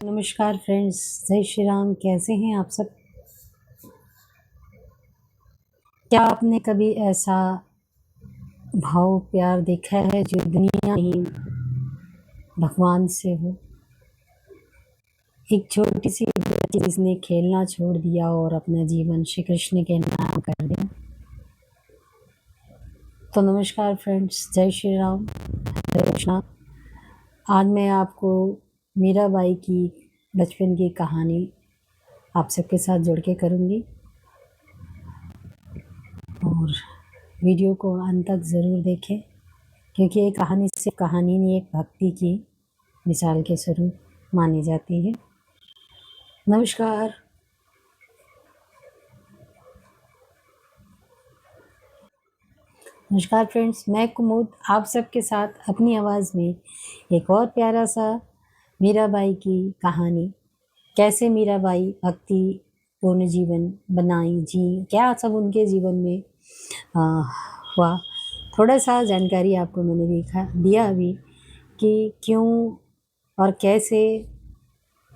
नमस्कार फ्रेंड्स, जय श्री राम। कैसे हैं आप सब? क्या आपने कभी ऐसा भाव प्यार देखा है जो दुनिया में भगवान से हो? एक छोटी सी बच्ची जिसने खेलना छोड़ दिया और अपना जीवन श्री कृष्ण के नाम कर दिया। तो नमस्कार फ्रेंड्स, जय श्री राम, हरे कृष्णा। आज मैं आपको मीराबाई की बचपन की कहानी आप सबके साथ जुड़ के करूँगी और वीडियो को अंत तक ज़रूर देखें, क्योंकि ये कहानी सिर्फ कहानी नहीं, एक भक्ति की मिसाल के स्वरूप मानी जाती है। नमस्कार। नमस्कार फ्रेंड्स, मैं कुमुद आप सबके साथ अपनी आवाज़ में एक और प्यारा सा मीराबाई की कहानी, कैसे मीराबाई भक्ति पूर्ण जीवन बनाई, जी क्या सब उनके जीवन में हुआ, थोड़ा सा जानकारी आपको मैंने दिया अभी कि क्यों और कैसे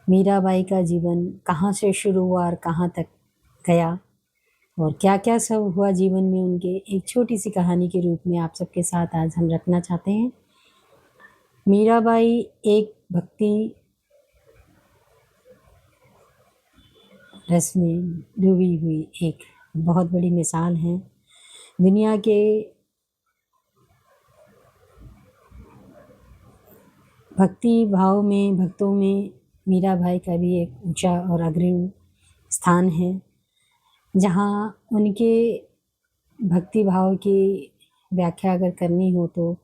मीराबाई का जीवन कहाँ से शुरू हुआ और कहाँ तक गया और क्या क्या सब हुआ जीवन में उनके, एक छोटी सी कहानी के रूप में आप सबके साथ आज हम रखना चाहते हैं। मीराबाई एक भक्ति रस में डूबी हुई एक बहुत बड़ी मिसाल है। दुनिया के भक्ति भाव में, भक्तों में मीराबाई का भी एक ऊंचा और अग्रणी स्थान है, जहाँ उनके भक्ति भाव की व्याख्या अगर करनी हो तो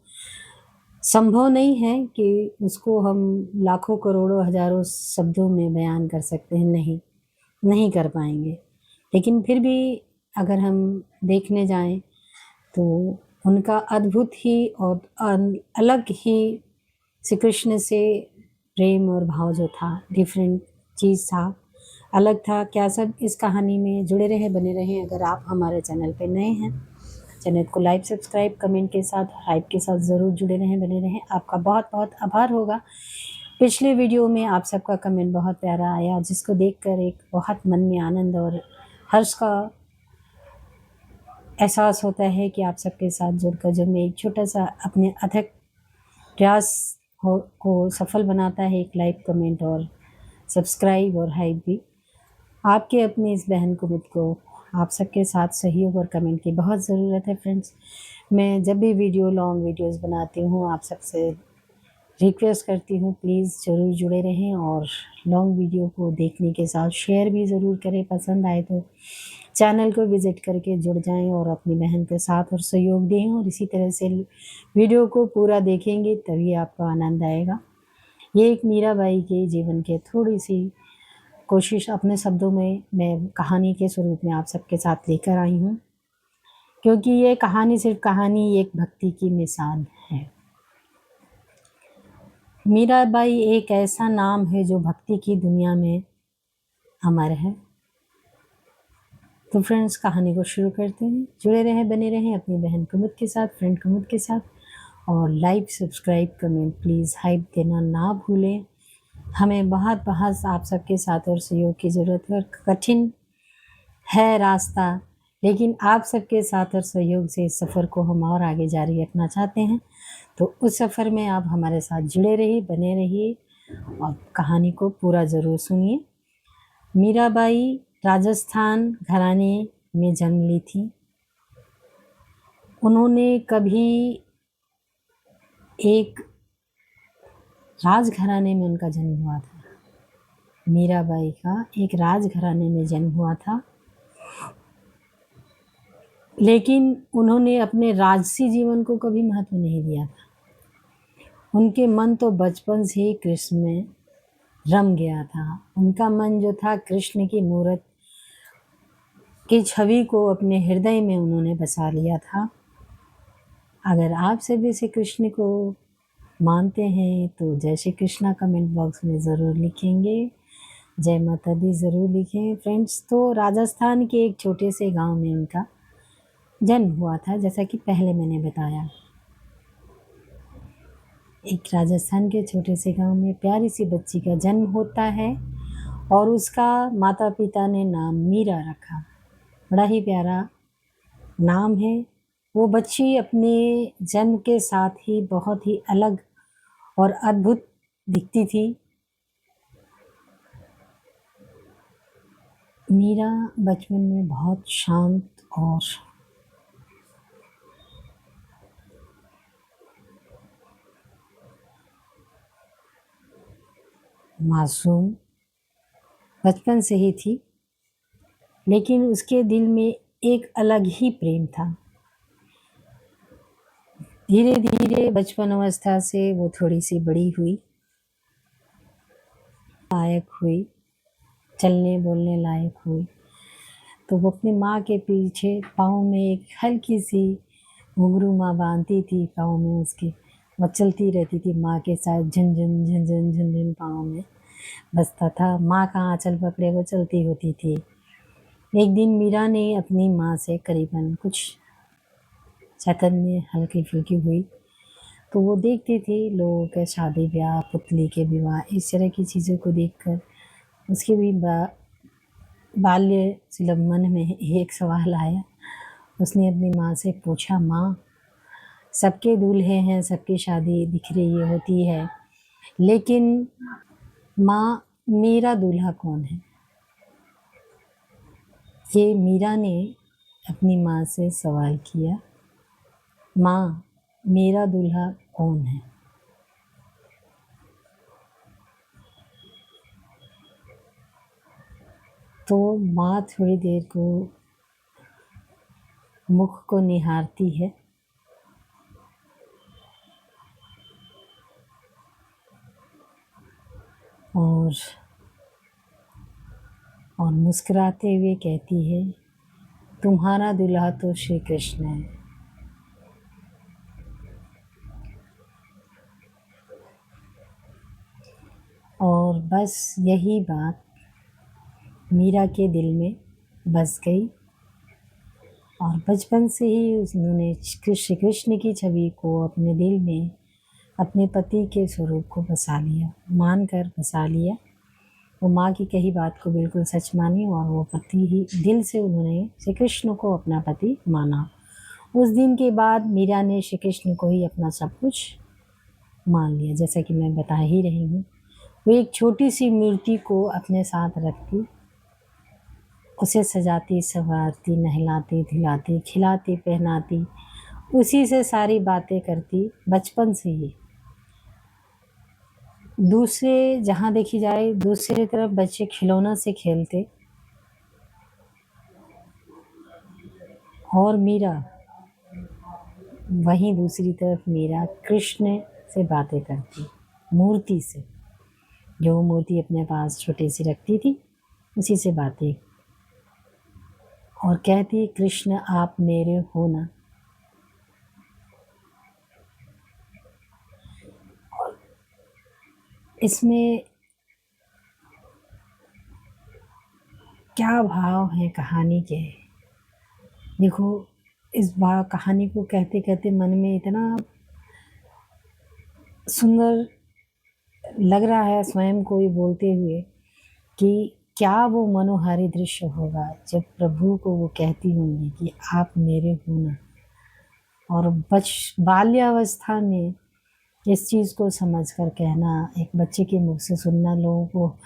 संभव नहीं है कि उसको हम लाखों करोड़ों हजारों शब्दों में बयान कर सकते हैं, नहीं कर पाएंगे। लेकिन फिर भी अगर हम देखने जाएं तो उनका अद्भुत ही और अलग ही श्री कृष्ण से प्रेम और भाव जो था, डिफरेंट चीज़ था, अलग था। क्या सब इस कहानी में जुड़े रहे, बने रहें। अगर आप हमारे चैनल पे नए हैं, चैनल को लाइक, सब्सक्राइब, कमेंट के साथ, हाइप के साथ ज़रूर जुड़े रहें, बने रहें। आपका बहुत बहुत आभार होगा। पिछले वीडियो में आप सबका कमेंट बहुत प्यारा आया, जिसको देखकर एक बहुत मन में आनंद और हर्ष का एहसास होता है कि आप सबके साथ जुड़कर जो मैं एक छोटा सा अपने अथक प्रयास को सफल बनाता है, एक लाइक, कमेंट और सब्सक्राइब और हाइप भी। आपके अपने इस बहन कुमुद को आप सबके साथ सहयोग और कमेंट की बहुत ज़रूरत है फ्रेंड्स। मैं जब भी लॉन्ग वीडियोस बनाती हूँ, आप सबसे रिक्वेस्ट करती हूँ प्लीज़ ज़रूर जुड़े रहें और लॉन्ग वीडियो को देखने के साथ शेयर भी ज़रूर करें। पसंद आए तो चैनल को विज़िट करके जुड़ जाएं और अपनी बहन के साथ और सहयोग दें, और इसी तरह से वीडियो को पूरा देखेंगे तभी आपको आनंद आएगा। ये एक मीराबाई के जीवन के थोड़ी सी कोशिश अपने शब्दों में मैं कहानी के स्वरूप में आप सबके साथ लेकर आई हूँ, क्योंकि ये कहानी सिर्फ कहानी, एक भक्ति की मिसाल है। मीराबाई एक ऐसा नाम है जो भक्ति की दुनिया में अमर है। तो फ्रेंड्स, कहानी को शुरू करते हैं। जुड़े रहें, बने रहें अपनी बहन कुमुद के साथ, फ्रेंड कुमुद के साथ, और like, subscribe, comment please hype देना ना भूलें। हमें बहुत बहुत आप सबके साथ और सहयोग की ज़रूरत है। कठिन है रास्ता, लेकिन आप सबके साथ और सहयोग से इस सफ़र को हम और आगे जारी रखना चाहते हैं। तो उस सफ़र में आप हमारे साथ जुड़े रहिए, बने रहिए और कहानी को पूरा ज़रूर सुनिए। मीराबाई राजस्थान घराने में जन्म ली थी। उन्होंने कभी एक राजघराने में उनका जन्म हुआ था। मीराबाई का एक राजघराने में जन्म हुआ था, लेकिन उन्होंने अपने राजसी जीवन को कभी महत्व नहीं दिया था। उनके मन तो बचपन से ही कृष्ण में रम गया था। उनका मन जो था, कृष्ण की मूर्त की छवि को अपने हृदय में उन्होंने बसा लिया था। अगर आप सभी श्री कृष्ण को मानते हैं तो जय श्री कृष्णा कमेंट बॉक्स में ज़रूर लिखेंगे, जय माता दी ज़रूर लिखें फ्रेंड्स। तो राजस्थान के एक छोटे से गांव में उनका जन्म हुआ था, जैसा कि पहले मैंने बताया। एक राजस्थान के छोटे से गांव में प्यारी सी बच्ची का जन्म होता है और उसका माता पिता ने नाम मीरा रखा। बड़ा ही प्यारा नाम है। वो बच्ची अपने जन्म के साथ ही बहुत ही अलग और अद्भुत दिखती थी। मीरा बचपन में बहुत शांत और मासूम बचपन से ही थी, लेकिन उसके दिल में एक अलग ही प्रेम था। धीरे धीरे बचपन अवस्था से वो थोड़ी सी बड़ी हुई, लायक हुई, चलने बोलने लायक हुई, तो वो अपनी माँ के पीछे पाँव में एक हल्की सी घुंघरू माँ बांधती थी पाँव में उसके। वो चलती रहती थी माँ के साथ, झुनझुन झुनझुन झुनझुन पाँव में बजता था। माँ का आँचल पकड़े वो चलती होती थी। एक दिन मीरा ने अपनी माँ से करीबन कुछ चैतन्य हल्की फुल्की हुई, तो वो देखती थी लोगों के शादी ब्याह, पुतली के विवाह, इस तरह की चीज़ों को देखकर उसके भी बाल्य सुलभ मन में एक सवाल आया। उसने अपनी माँ से पूछा, माँ, सबके दूल्हे हैं, सबकी शादी दिख रही होती है, लेकिन माँ मेरा दूल्हा कौन है? ये मीरा ने अपनी माँ से सवाल किया, माँ मेरा दूल्हा कौन है? तो माँ थोड़ी देर को मुख को निहारती है और मुस्कुराते हुए कहती है, तुम्हारा दूल्हा तो श्री कृष्ण है। और बस यही बात मीरा के दिल में बस गई और बचपन से ही उन्होंने श्री कृष्ण की छवि को अपने दिल में अपने पति के स्वरूप को बसा लिया, मानकर बसा लिया। वो माँ की कही बात को बिल्कुल सच मानी और वो पति ही दिल से उन्होंने श्री कृष्ण को अपना पति माना। उस दिन के बाद मीरा ने श्री कृष्ण को ही अपना सब कुछ मान लिया। जैसा कि मैं बता ही रही हूँ, वो एक छोटी सी मूर्ति को अपने साथ रखती, उसे सजाती संवारती, नहलाती धुलाती, खिलाती पहनाती, उसी से सारी बातें करती बचपन से ही। दूसरे जहाँ देखी जाए, दूसरी तरफ बच्चे खिलौना से खेलते और मीरा वहीं दूसरी तरफ मीरा कृष्ण से बातें करती, मूर्ति से, जो मूर्ति अपने पास छोटी सी रखती थी उसी से बातें, और कहती, कृष्ण आप मेरे हो ना। इसमें क्या भाव है कहानी के, देखो, इस कहानी को कहते कहते मन में इतना सुंदर लग रहा है स्वयं को ही बोलते हुए कि क्या वो मनोहारी दृश्य होगा जब प्रभु को वो कहती होंगी कि आप मेरे हो ना। और बाल्यावस्था में इस चीज़ को समझकर कहना, एक बच्चे के मुख से सुनना लोगों को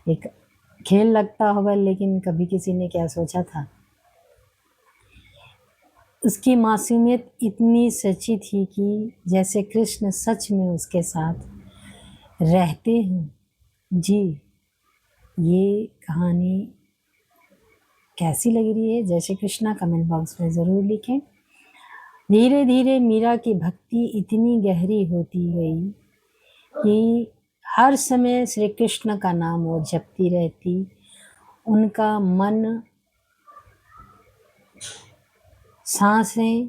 एक खेल लगता होगा, लेकिन कभी किसी ने क्या सोचा था। उसकी मासूमियत इतनी सच्ची थी कि जैसे कृष्ण सच में उसके साथ रहते हैं। जी, ये कहानी कैसी लग रही है जय श्री कृष्णा कमेंट बॉक्स में ज़रूर लिखें। धीरे धीरे मीरा की भक्ति इतनी गहरी होती गई कि हर समय श्री कृष्ण का नाम वो जपती रहती। उनका मन, सांसें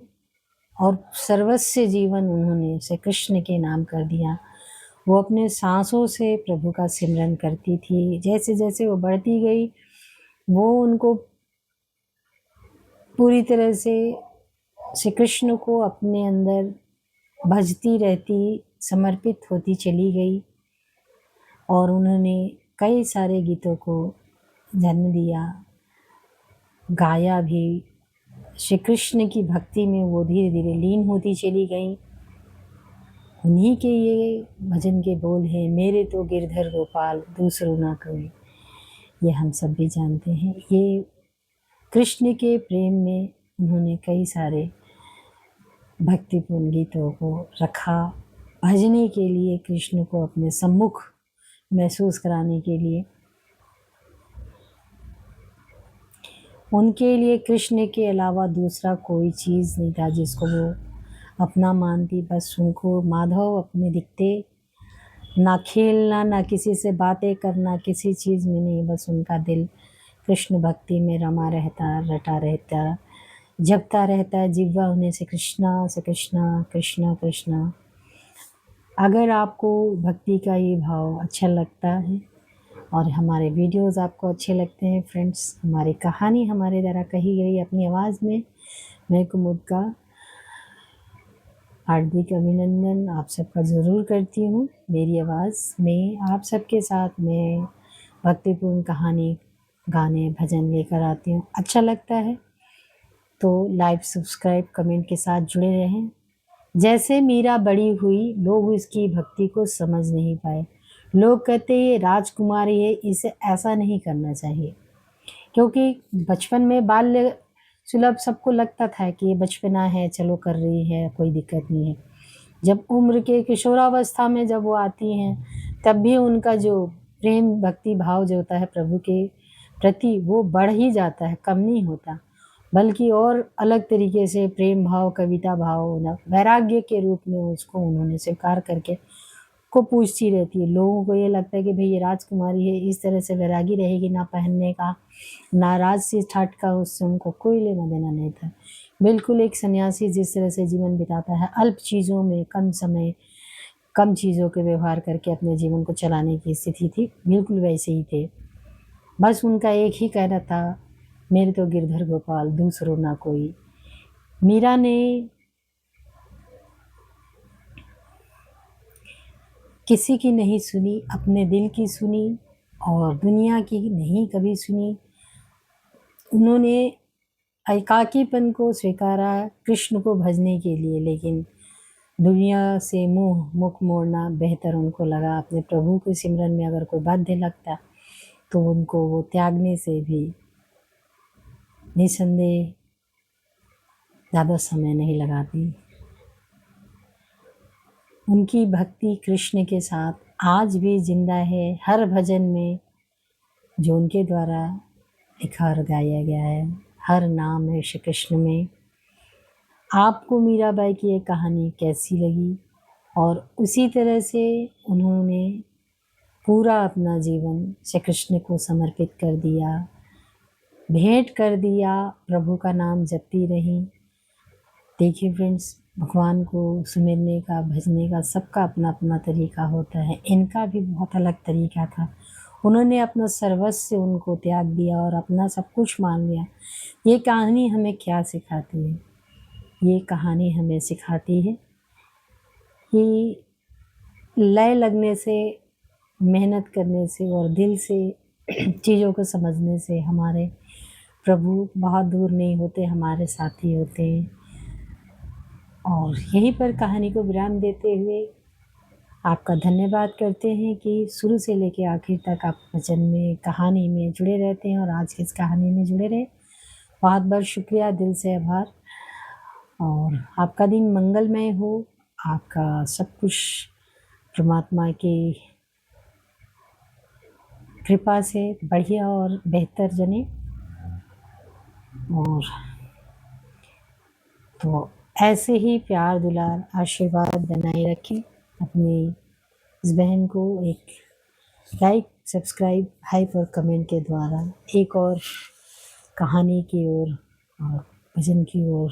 और सर्वस्व जीवन उन्होंने श्री कृष्ण के नाम कर दिया। वो अपने सांसों से प्रभु का सिमरन करती थी। जैसे जैसे वो बढ़ती गई, वो उनको पूरी तरह से श्री कृष्ण को अपने अंदर भजती रहती, समर्पित होती चली गई और उन्होंने कई सारे गीतों को जन्म दिया, गाया भी। श्री कृष्ण की भक्ति में वो धीरे धीरे लीन होती चली गई। उन्हीं के ये भजन के बोल हैं, मेरे तो गिरधर गोपाल दूसरों ना कोई। ये हम सब भी जानते हैं। ये कृष्ण के प्रेम में उन्होंने कई सारे भक्तिपूर्ण गीतों को रखा, भजने के लिए, कृष्ण को अपने सम्मुख महसूस कराने के लिए। उनके लिए कृष्ण के अलावा दूसरा कोई चीज़ नहीं था जिसको वो अपना मानती। बस उनको माधव अपने दिखते, ना खेलना, ना किसी से बातें करना, किसी चीज़ में नहीं, बस उनका दिल कृष्ण भक्ति में रमा रहता, रटा रहता, जपता रहता है जिह्वा होने से कृष्णा से कृष्णा, कृष्णा कृष्णा। अगर आपको भक्ति का ये भाव अच्छा लगता है और हमारे वीडियोस आपको अच्छे लगते हैं फ्रेंड्स, हमारी कहानी हमारे द्वारा कही गई अपनी आवाज़ में, मैं कुमुद का हार्दिक अभिनंदन आप सबका ज़रूर करती हूँ। मेरी आवाज़ में आप सबके साथ मैं भक्तिपूर्ण कहानी, गाने, भजन लेकर आती हूँ। अच्छा लगता है तो लाइक, सब्सक्राइब, कमेंट के साथ जुड़े रहें। जैसे मीरा बड़ी हुई, लोग उसकी भक्ति को समझ नहीं पाए। लोग कहते ये राजकुमारी है, इसे ऐसा नहीं करना चाहिए, क्योंकि बचपन में बाल्य सुलभ सबको लगता था कि ये बचपना है, चलो कर रही है, कोई दिक्कत नहीं है। जब उम्र के किशोरावस्था में जब वो आती हैं, तब भी उनका जो प्रेम भक्ति भाव जो होता है प्रभु के प्रति, वो बढ़ ही जाता है, कम नहीं होता, बल्कि और अलग तरीके से प्रेम भाव, कविता भाव, वैराग्य के रूप में उसको उन्होंने स्वीकार करके को पूछती रहती है। लोगों को ये लगता है कि भाई ये राजकुमारी है, इस तरह से वैरागी रहेगी, ना पहनने का, ना राज से ठाट का, उससे उनको कोई लेना देना नहीं था। बिल्कुल एक सन्यासी जिस तरह से जीवन बिताता है, अल्प चीज़ों में, कम समय, कम चीज़ों के व्यवहार करके अपने जीवन को चलाने की स्थिति थी, बिल्कुल वैसे ही थे। बस उनका एक ही कहना था, मेरे तो गिरधर गोपाल दूसरों ना कोई। मीरा ने किसी की नहीं सुनी, अपने दिल की सुनी और दुनिया की नहीं कभी सुनी। उन्होंने एकाकीपन को स्वीकारा कृष्ण को भजने के लिए, लेकिन दुनिया से मुख मोड़ना बेहतर उनको लगा। अपने प्रभु के सिमरन में अगर कोई बाध्य लगता तो उनको वो त्यागने से भी निसंदेह ज़्यादा समय नहीं लगाती। उनकी भक्ति कृष्ण के साथ आज भी जिंदा है। हर भजन में जो उनके द्वारा लिखा और गाया गया है, हर नाम है श्री कृष्ण में। आपको मीराबाई की ये कहानी कैसी लगी? और उसी तरह से उन्होंने पूरा अपना जीवन श्री कृष्ण को समर्पित कर दिया, भेंट कर दिया, प्रभु का नाम जपती रहीं। देखिए फ्रेंड्स, भगवान को सुमिरने का, भजने का सबका अपना अपना तरीका होता है। इनका भी बहुत अलग तरीका था। उन्होंने अपना सर्वस्व उनको त्याग दिया और अपना सब कुछ मान लिया। ये कहानी हमें क्या सिखाती है? ये कहानी हमें सिखाती है कि लय लगने से, मेहनत करने से और दिल से चीज़ों को समझने से हमारे प्रभु बहुत दूर नहीं होते, हमारे साथी होते हैं। और यहीं पर कहानी को विराम देते हुए आपका धन्यवाद करते हैं कि शुरू से लेकर आखिर तक आप वचन में, कहानी में जुड़े रहते हैं और आज की इस कहानी में जुड़े रहे। बहुत बहुत शुक्रिया, दिल से आभार। और आपका दिन मंगलमय हो, आपका सब कुछ परमात्मा की कृपा से बढ़िया और बेहतर जने। और तो ऐसे ही प्यार, दुलार, आशीर्वाद बनाए रखें। अपनी इस बहन को एक लाइक, सब्सक्राइब, हाइप और कमेंट के द्वारा एक और कहानी की ओर और भजन की ओर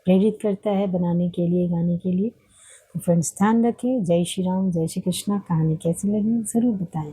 प्रेरित करता है, बनाने के लिए, गाने के लिए। तो फ्रेंड्स ध्यान रखें। जय श्री राम, जय श्री कृष्णा। कहानी कैसी लगी ज़रूर बताएं।